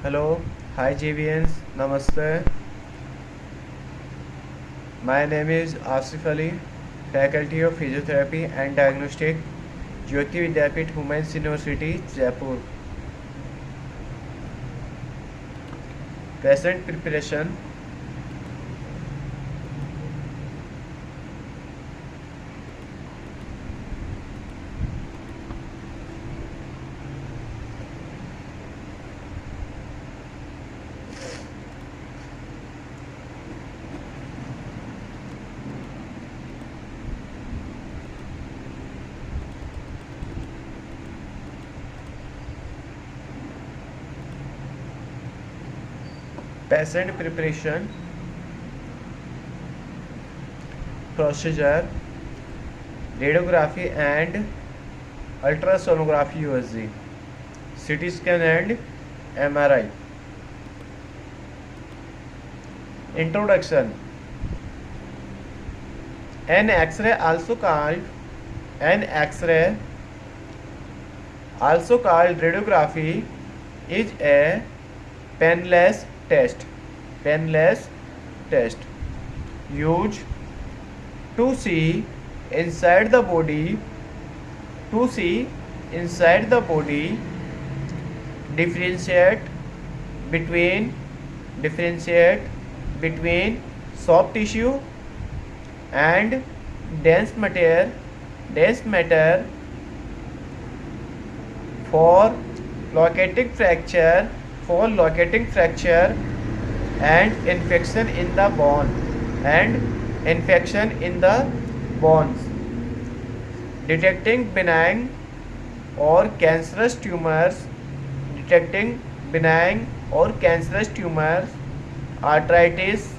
Hello, hi JVNs, Namaste. My name is Asif Ali, Faculty of Physiotherapy and Diagnostic, Jyoti Vidyapit, Women's University, Jaipur. Patient preparation. Patient preparation procedure, radiography and ultrasonography USG, CT scan and MRI. Introduction. An X-ray also called radiography is a painless test used to see inside the body differentiate between soft tissue and dense matter for locating fracture and infection in the bones, detecting benign or cancerous tumors, arthritis,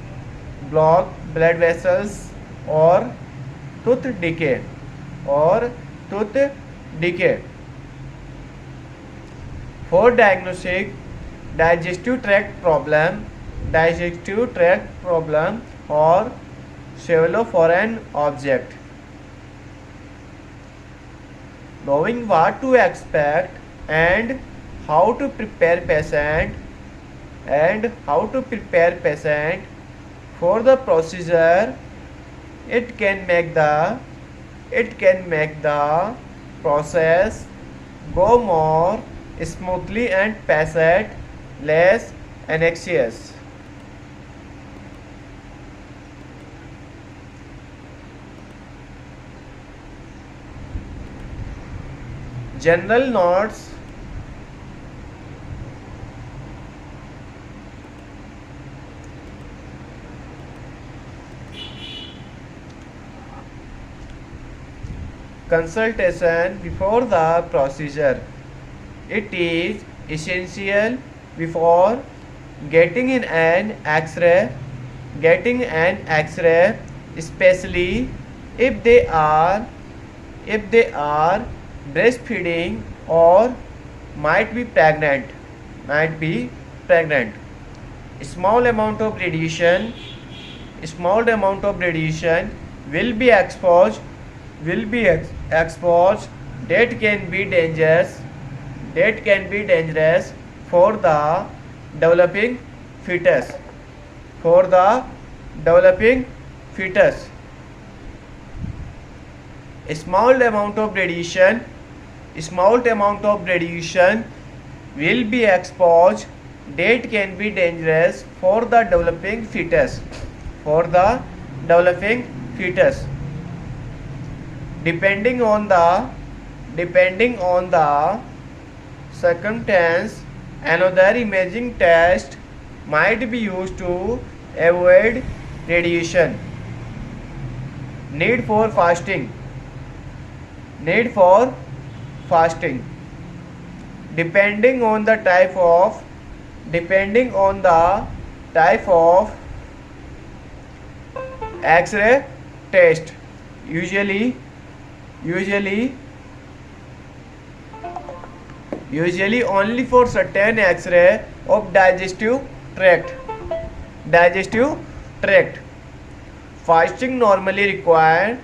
blocked blood vessels, or tooth decay. For diagnostic digestive tract problem or swallow foreign object. Knowing what to expect and how to prepare patient for the procedure, it can make the process go more smoothly and patient less anxious. General notes. Consultation before the procedure. It is essential before getting an X-ray, especially if they are breastfeeding or might be pregnant. Small amount of radiation will be exposed that can be dangerous for the developing fetus. A small amount of radiation will be exposed that can be dangerous for the developing fetus. Depending on the circumstance, another imaging test might be used to avoid radiation. Need for fasting. Depending on the type of X-ray test, usually only for certain X-ray of digestive tract. Fasting normally required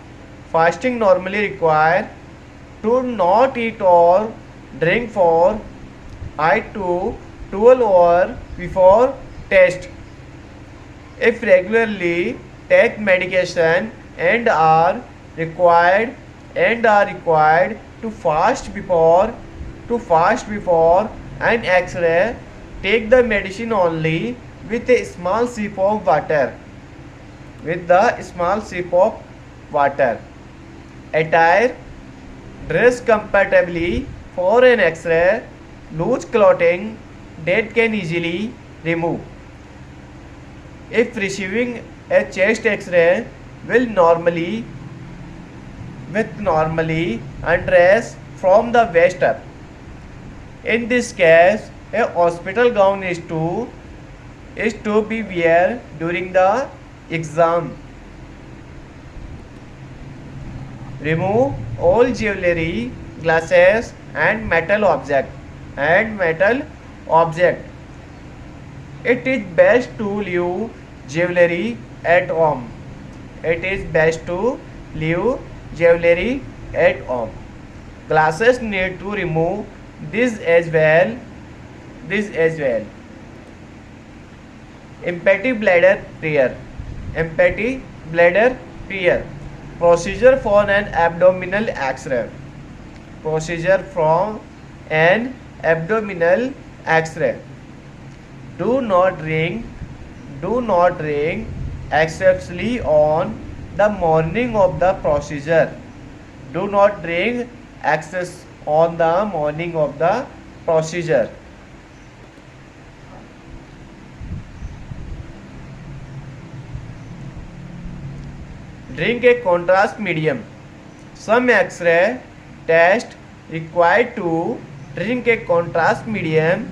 to not eat or drink for 8 to 12 hours before test. If regularly take medication required and are required to fast before an X-ray, take the medicine only with a small sip of water. With the small sip of water. Attire: dress comfortably for an X-ray. Loose clothing that can easily remove. If receiving a chest X-ray, will normally undress from the waist up. In this case, a hospital gown is to be wear during the exam. Remove all jewelry, glasses, and metal object. It is best to leave jewelry at home. It is best to leave jewelry at home. Glasses need to remove this as well. This as well. Empty bladder prayer. Empty bladder prayer. Procedure for an abdominal X-ray. Procedure from an abdominal X-ray. Do not drink excessively on the morning of the procedure. Do not drink excess on the morning of the procedure. Drink a contrast medium. Some X-ray test required to drink a contrast medium.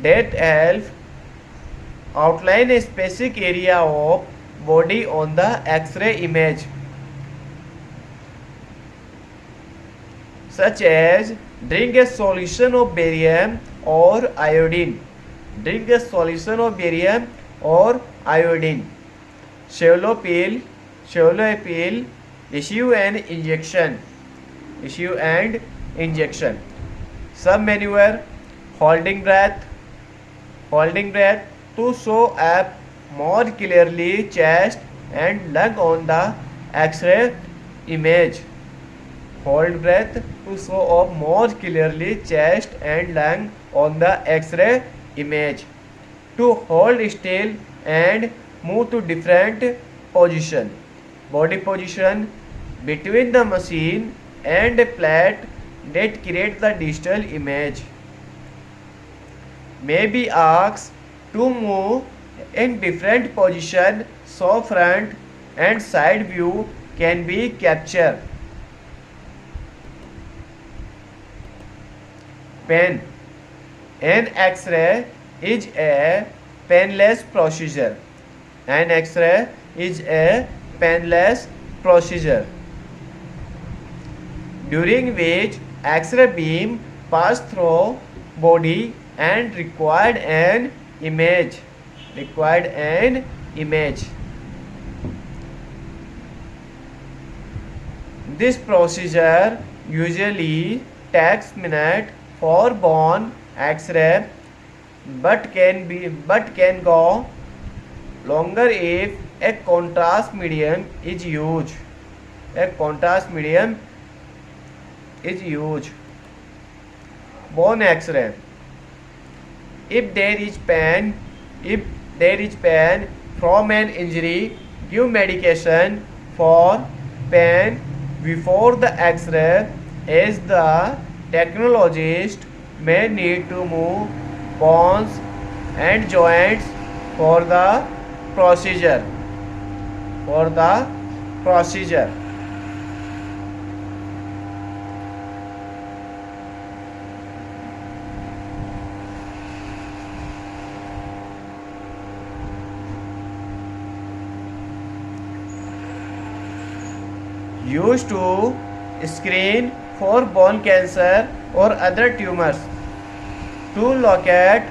That help outline a specific area of body on the X-ray image, such as drink a solution of barium or iodine. Drink a solution of barium or iodine. Shallow pill. Issue and injection. Submaneuver. Holding breath to show up more clearly chest and lung on the X-ray image. Hold breath to show up more clearly chest and lung on the X-ray image. To hold still and move to different position. Body position between the machine and a plate that creates the digital image. May be asked to move in different position so front and side view can be captured. Pen. An X-ray is a penless procedure. An X-ray is a penless procedure during which X-ray beam pass through body and required an image. This procedure usually takes minutes for bone X-ray, but can go longer if a contrast medium is used. Bone X-ray. If there is pain from an injury, give medication for pain before the X-ray, as the technologist may need to move bones and joints for the procedure. Used to screen for bone cancer or other tumors. To locate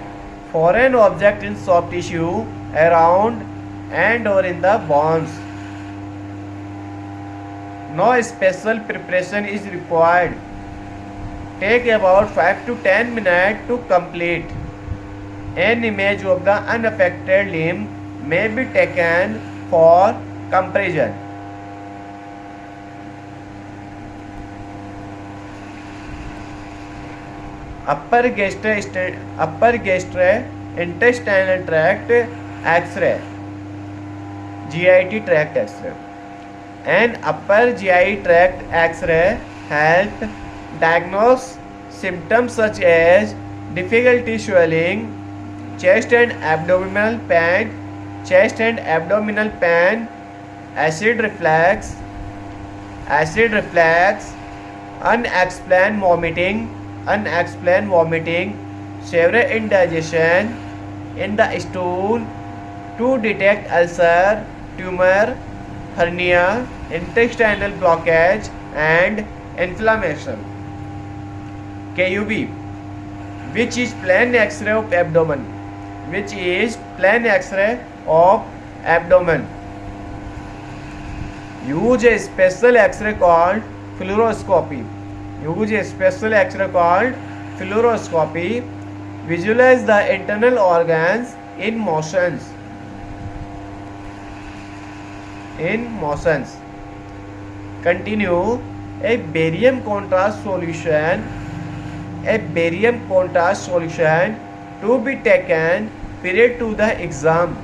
foreign object in soft tissue around and or in the bones. No special preparation is required. Take about 5 to 10 minutes to complete. An image of the unaffected limb may be taken for comparison. Upper gastrointestinal tract X-ray, GIT tract X-ray. An upper GI tract X-ray helps diagnose symptoms such as difficulty swallowing, chest and abdominal pain, acid reflux, unexplained vomiting, severe indigestion in the stool, to detect ulcer, tumor, hernia, intestinal blockage and inflammation. KUB, which is plain X-ray of abdomen. Use a special X-ray called fluoroscopy. Visualize the internal organs in motions. Continue a barium contrast solution to be taken prior to the exam.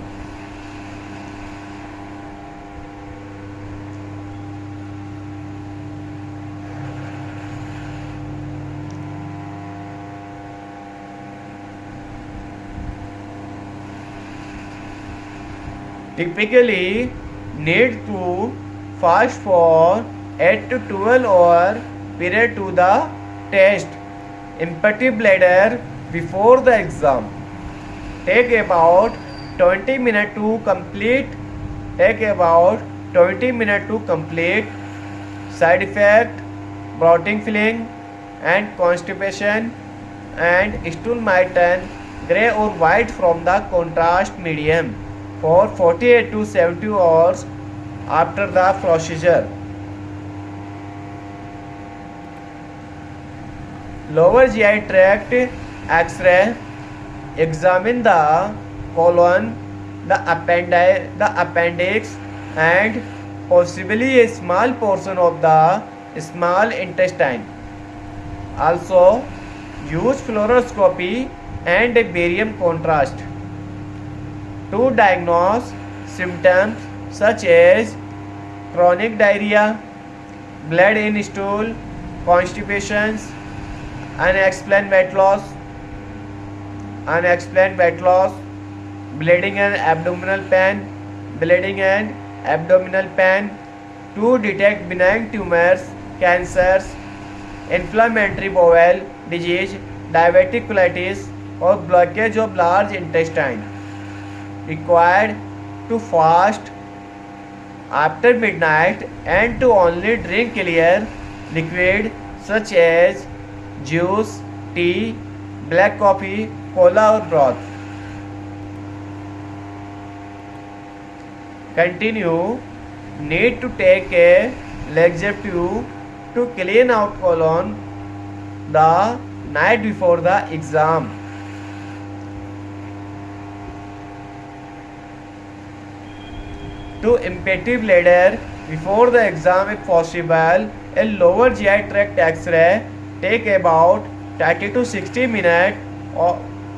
Typically need to fast for 8 to 12 hours prior to the test. Empty bladder before the exam. Take about 20 minutes to complete. Side effect: bloating feeling and constipation, and stool might turn grey or white from the contrast medium for 48 to 72 hours after the procedure. Lower GI tract X-ray examine the colon, the appendix, and possibly a small portion of the small intestine. Also, use fluoroscopy and a barium contrast to diagnose symptoms such as chronic diarrhea, blood in stool, constipations, unexplained weight loss, bleeding and abdominal pain, to detect benign tumors, cancers, inflammatory bowel disease, diverticulitis or blockage of large intestine. Required to fast after midnight and to only drink clear liquid such as juice, tea, black coffee, cola or broth. Continue. Need to take a laxative to clean out colon the night before the exam. To empty bladder before the exam if possible. A lower GI tract X-ray take about 30 to 60 minutes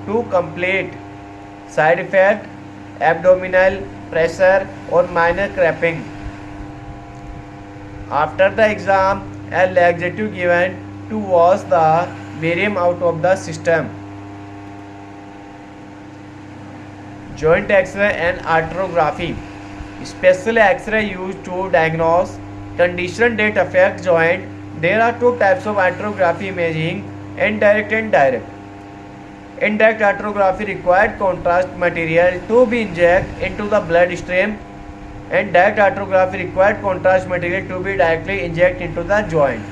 to complete. Side effect: abdominal pressure or minor cramping. After the exam, a laxative given to wash the barium out of the system. Joint X-ray and arterography. Special X-ray used to diagnose conditions that affect joint. There are two types of arterography imaging: indirect and direct. Indirect arterography required contrast material to be injected into the bloodstream, and direct arterography required contrast material to be directly injected into the joint.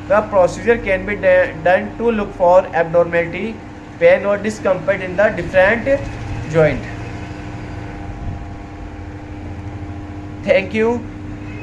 The procedure can be done to look for abnormality, pain or discomfort in the different joint. Thank you.